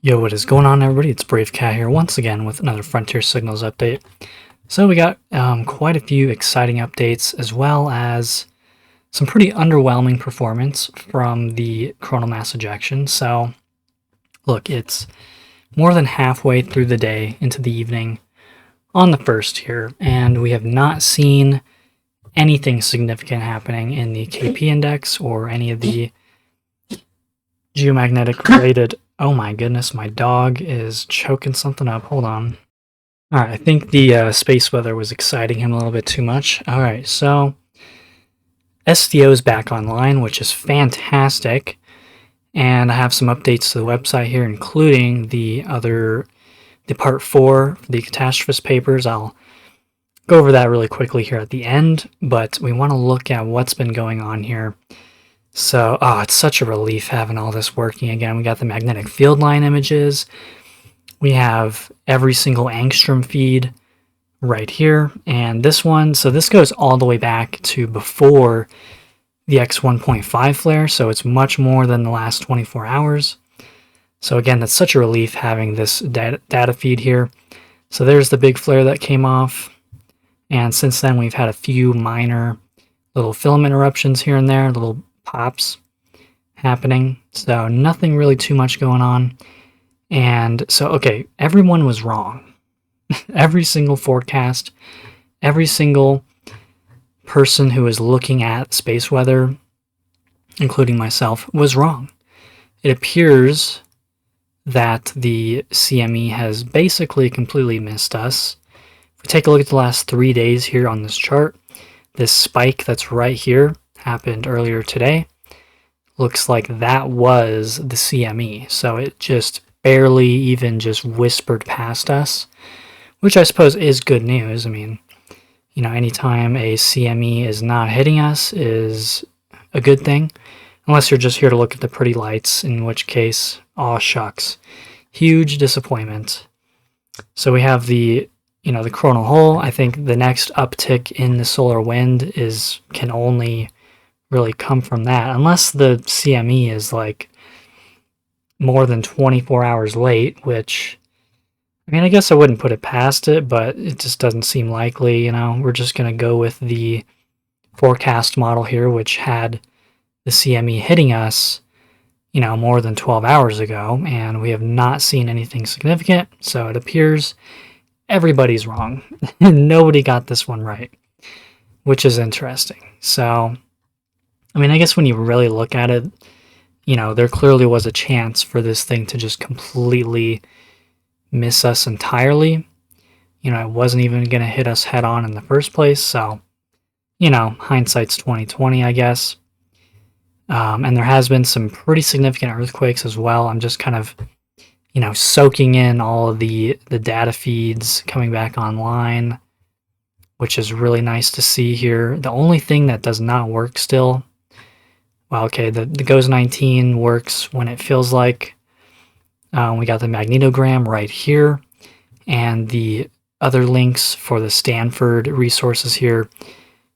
Yo, what is going on, everybody? It's Brave Cat here once again with another Frontier Signals update. So we got quite a few exciting updates, as well as some pretty underwhelming performance from the coronal mass ejection. So look, it's more than halfway through the day into the evening on the first here, and we have not seen anything significant happening in the KP index or any of the geomagnetic related. Oh my goodness, my dog is choking something up. Hold on. Alright, I think the space weather was exciting him a little bit too much. Alright, so SDO is back online, which is fantastic. And I have some updates to the website here, including the part 4, the catastrophist papers. I'll go over that really quickly here at the end, but we want to look at what's been going on here. So, it's such a relief having all this working again. We got the magnetic field line images. We have every single angstrom feed right here. And this one, so this goes all the way back to before the X1.5 flare. So it's much more than the last 24 hours. So again, that's such a relief having this data feed here. So there's the big flare that came off. And since then, we've had a few minor little filament eruptions here and there, little pops happening, so nothing really too much going on. And so, okay, everyone was wrong. Every single forecast, every single person who was looking at space weather, including myself, was wrong. It appears that the CME has basically completely missed us. If we take a look at the last 3 days here on this chart, this spike that's right here happened earlier today. Looks like that was the CME, so it just barely even just whispered past us, which I suppose is good news. I mean, you know, anytime a CME is not hitting us is a good thing, unless you're just here to look at the pretty lights, in which case, aw shucks, huge disappointment. So we have the coronal hole. I think the next uptick in the solar wind can only really come from that, unless the CME is like more than 24 hours late, which, I mean, I guess I wouldn't put it past it, but it just doesn't seem likely. You know, we're just going to go with the forecast model here, which had the CME hitting us, you know, more than 12 hours ago, and we have not seen anything significant, so it appears everybody's wrong. Nobody got this one right, which is interesting. So, I mean, I guess when you really look at it, you know, there clearly was a chance for this thing to just completely miss us entirely. You know, it wasn't even going to hit us head on in the first place. So, you know, hindsight's 20/20, I guess. And there has been some pretty significant earthquakes as well. I'm just kind of, you know, soaking in all of the data feeds coming back online, which is really nice to see here. The only thing that does not work still, well, okay, the GOES 19 works when it feels like. We got the magnetogram right here, and the other links for the Stanford resources here,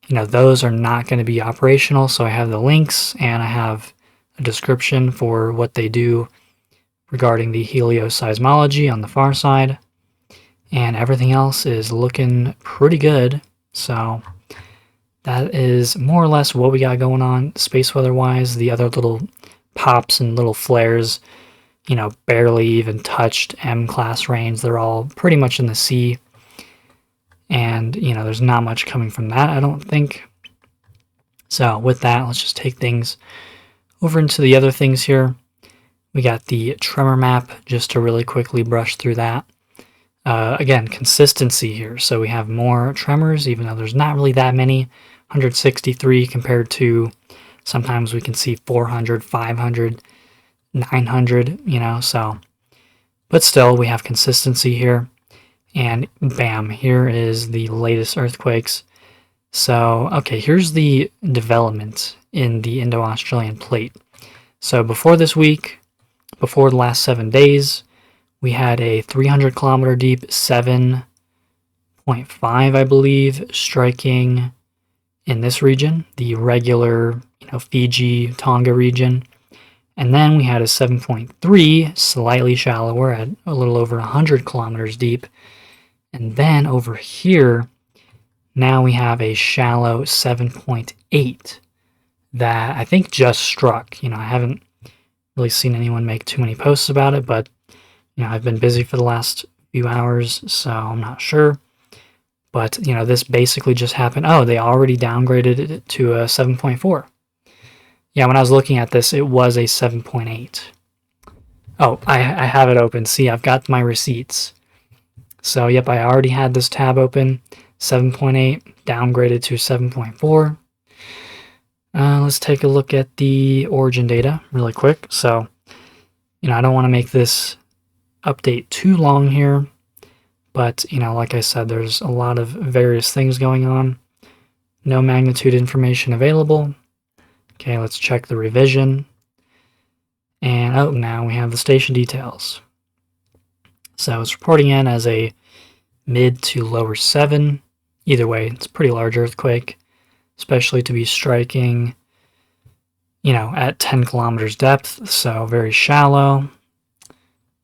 you know, those are not going to be operational. So I have the links, and I have a description for what they do regarding the helioseismology on the far side, and everything else is looking pretty good. So that is more or less what we got going on space weather wise. The other little pops and little flares, you know, barely even touched M-class range. They're all pretty much in the C, and, you know, there's not much coming from that, I don't think. So with that, let's just take things over into the other things here. We got the tremor map, just to really quickly brush through that. Again, consistency here. So we have more tremors, even though there's not really that many. 163 compared to sometimes we can see 400, 500, 900, you know, so. But still, we have consistency here. And bam, here is the latest earthquakes. So, okay, here's the development in the Indo-Australian plate. So before this week, before the last 7 days, we had a 300 kilometer deep 7.5, I believe, striking in this region, the regular, you know, Fiji, Tonga region. And then we had a 7.3, slightly shallower at a little over 100 kilometers deep. And then over here, now we have a shallow 7.8 that I think just struck. I haven't really seen anyone make too many posts about it, but I've been busy for the last few hours, so I'm not sure. But this basically just happened. Oh, they already downgraded it to a 7.4. Yeah, when I was looking at this, it was a 7.8. Oh, I have it open. See, I've got my receipts. So, yep, I already had this tab open. 7.8, downgraded to 7.4. Let's take a look at the origin data really quick. So, I don't want to make this update too long here, but, like I said, there's a lot of various things going on. No magnitude information available. Okay, let's check the revision. And oh, now we have the station details. So it's reporting in as a mid to lower 7. Either way, it's a pretty large earthquake, especially to be striking, at 10 kilometers depth, so very shallow.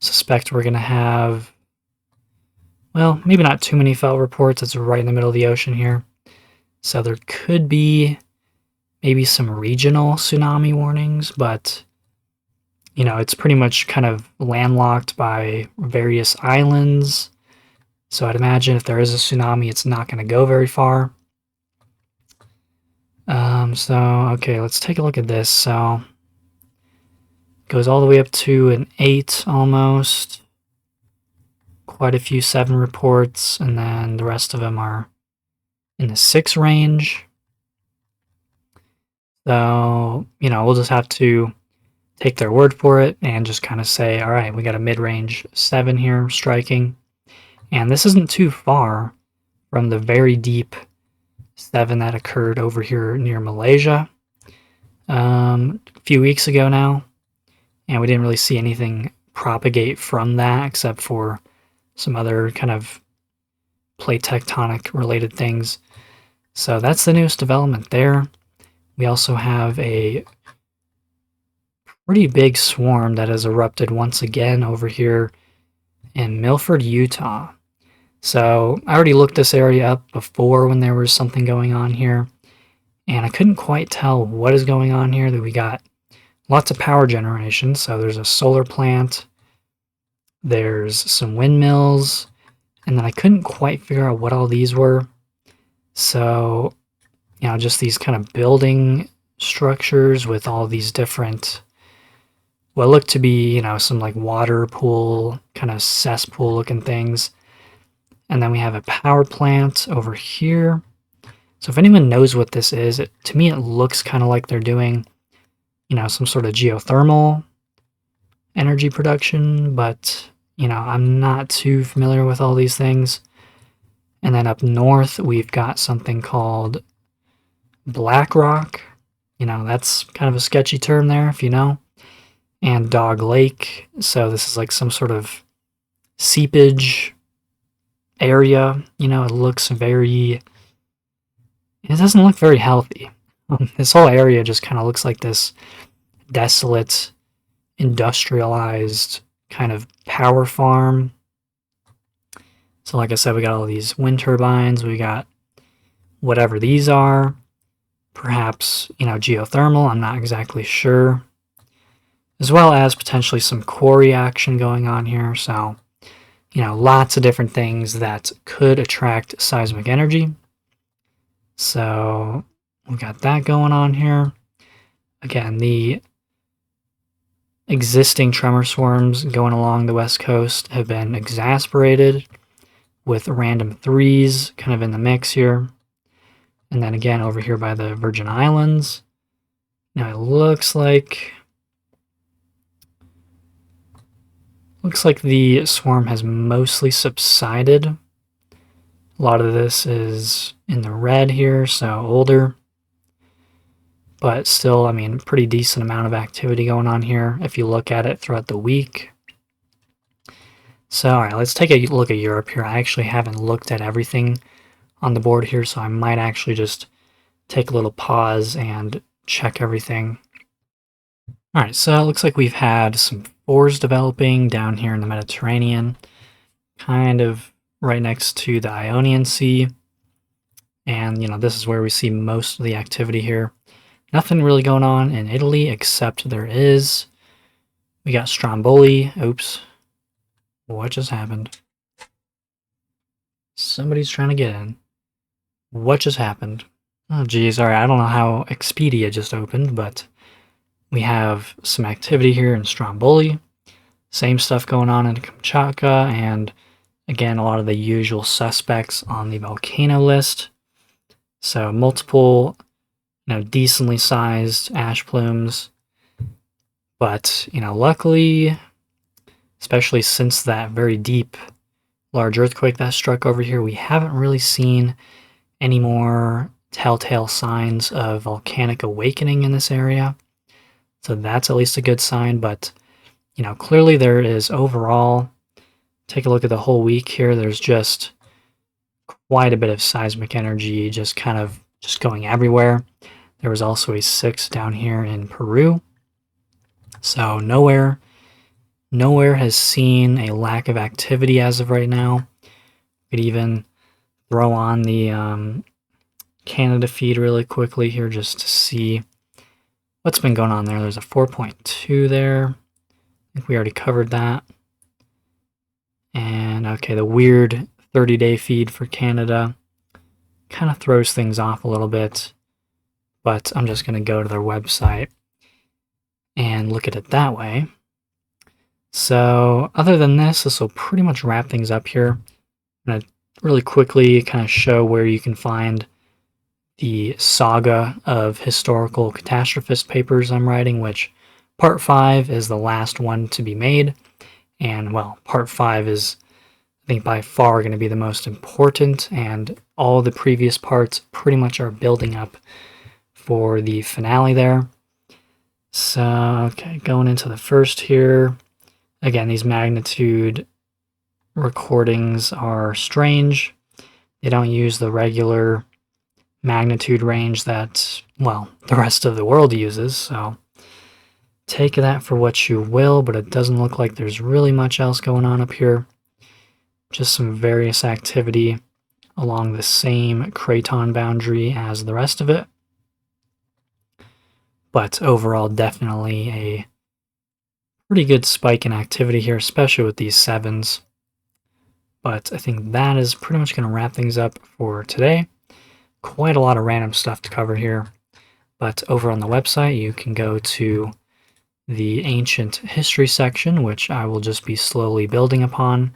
Suspect we're going to have, well, maybe not too many felt reports. It's right in the middle of the ocean here. So there could be maybe some regional tsunami warnings, but, it's pretty much kind of landlocked by various islands. So I'd imagine if there is a tsunami, it's not going to go very far. Okay, let's take a look at this. So it goes all the way up to an 8 almost. Quite a few 7 reports, and then the rest of them are in the 6 range. So, we'll just have to take their word for it and just kind of say, all right, we got a mid-range 7 here striking. And this isn't too far from the very deep 7 that occurred over here near Malaysia a few weeks ago now. And we didn't really see anything propagate from that except for some other kind of plate tectonic related things. So that's the newest development there. We also have a pretty big swarm that has erupted once again over here in Milford, Utah. So I already looked this area up before when there was something going on here, and I couldn't quite tell what is going on here. That we got lots of power generation. So there's a solar plant, there's some windmills, and then I couldn't quite figure out what all these were. So, just these kind of building structures with all these different, what look to be, some like water pool, kind of cesspool looking things. And then we have a power plant over here. So if anyone knows what this is, to me it looks kind of like they're doing, some sort of geothermal energy production, but, I'm not too familiar with all these things. And then up north, we've got something called Black Rock. That's kind of a sketchy term there, if you know. And Dog Lake. So this is like some sort of seepage area. It looks it doesn't look very healthy. This whole area just kind of looks like this desolate, industrialized kind of power farm. So like I said, we got all these wind turbines. We got whatever these are. Perhaps, geothermal. I'm not exactly sure. As well as potentially some quarry action going on here. So, lots of different things that could attract seismic energy. So we've got that going on here. Again, the existing tremor swarms going along the west coast have been exasperated with random 3s kind of in the mix here. And then again over here by the Virgin Islands. Now it looks like the swarm has mostly subsided. A lot of this is in the red here, so older. But still, pretty decent amount of activity going on here if you look at it throughout the week. So, all right, let's take a look at Europe here. I actually haven't looked at everything on the board here, so I might actually just take a little pause and check everything. Alright, so it looks like we've had some fours developing down here in the Mediterranean, kind of right next to the Ionian Sea. And, this is where we see most of the activity here. Nothing really going on in Italy, except we got Stromboli. Oops. What just happened? Somebody's trying to get in. What just happened? Oh, geez. Alright, I don't know how Expedia just opened, but we have some activity here in Stromboli. Same stuff going on in Kamchatka, and again, a lot of the usual suspects on the volcano list. So multiple, decently sized ash plumes. But, luckily, especially since that very deep, large earthquake that struck over here, we haven't really seen any more telltale signs of volcanic awakening in this area. So that's at least a good sign, but, clearly there is overall, take a look at the whole week here, there's just quite a bit of seismic energy just going everywhere. There was also a 6 down here in Peru. So nowhere has seen a lack of activity as of right now. Could even throw on the Canada feed really quickly here just to see what's been going on there. There's a 4.2 there. I think we already covered that. And okay, the weird 30-day feed for Canada kind of throws things off a little bit, but I'm just going to go to their website and look at it that way. So other than this will pretty much wrap things up here. I'm going to really quickly kind of show where you can find the saga of historical catastrophist papers I'm writing, which part 5 is the last one to be made. And, well, part 5 is, I think, by far going to be the most important, and all the previous parts pretty much are building up for the finale there. So, okay, going into the first here. Again, these magnitude recordings are strange. They don't use the regular magnitude range that, well, the rest of the world uses, so take that for what you will, but it doesn't look like there's really much else going on up here. Just some various activity along the same craton boundary as the rest of it. But overall, definitely a pretty good spike in activity here, especially with these 7s. But I think that is pretty much going to wrap things up for today. Quite a lot of random stuff to cover here. But over on the website, you can go to the ancient history section, which I will just be slowly building upon.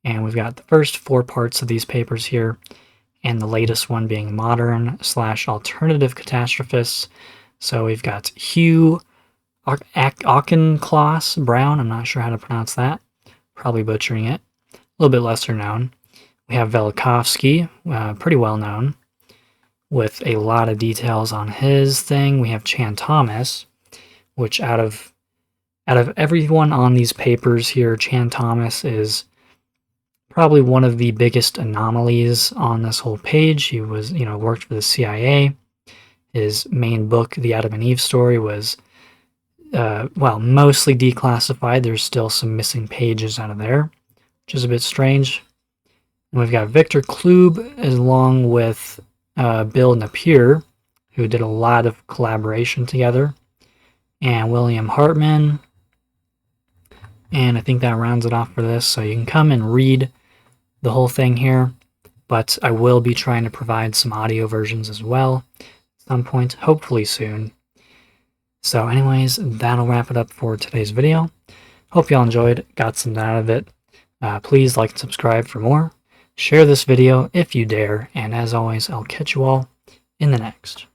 And we've got the first 4 parts of these papers here, and the latest one being modern/alternative catastrophists. So we've got Hugh Auchincloss Brown, I'm not sure how to pronounce that, probably butchering it, a little bit lesser known. We have Velikovsky, pretty well known, with a lot of details on his thing. We have Chan Thomas, which out of everyone on these papers here, Chan Thomas is probably one of the biggest anomalies on this whole page. He was, worked for the CIA. His main book, The Adam and Eve Story, was, mostly declassified. There's still some missing pages out of there, which is a bit strange. And we've got Victor Klube, along with Bill Napier, who did a lot of collaboration together, and William Hartman. And I think that rounds it off for this. So you can come and read the whole thing here, but I will be trying to provide some audio versions as well at some point, hopefully soon. So anyways, that'll wrap it up for today's video. Hope y'all enjoyed, got something out of it. Please like and subscribe for more. Share this video if you dare, and as always, I'll catch you all in the next.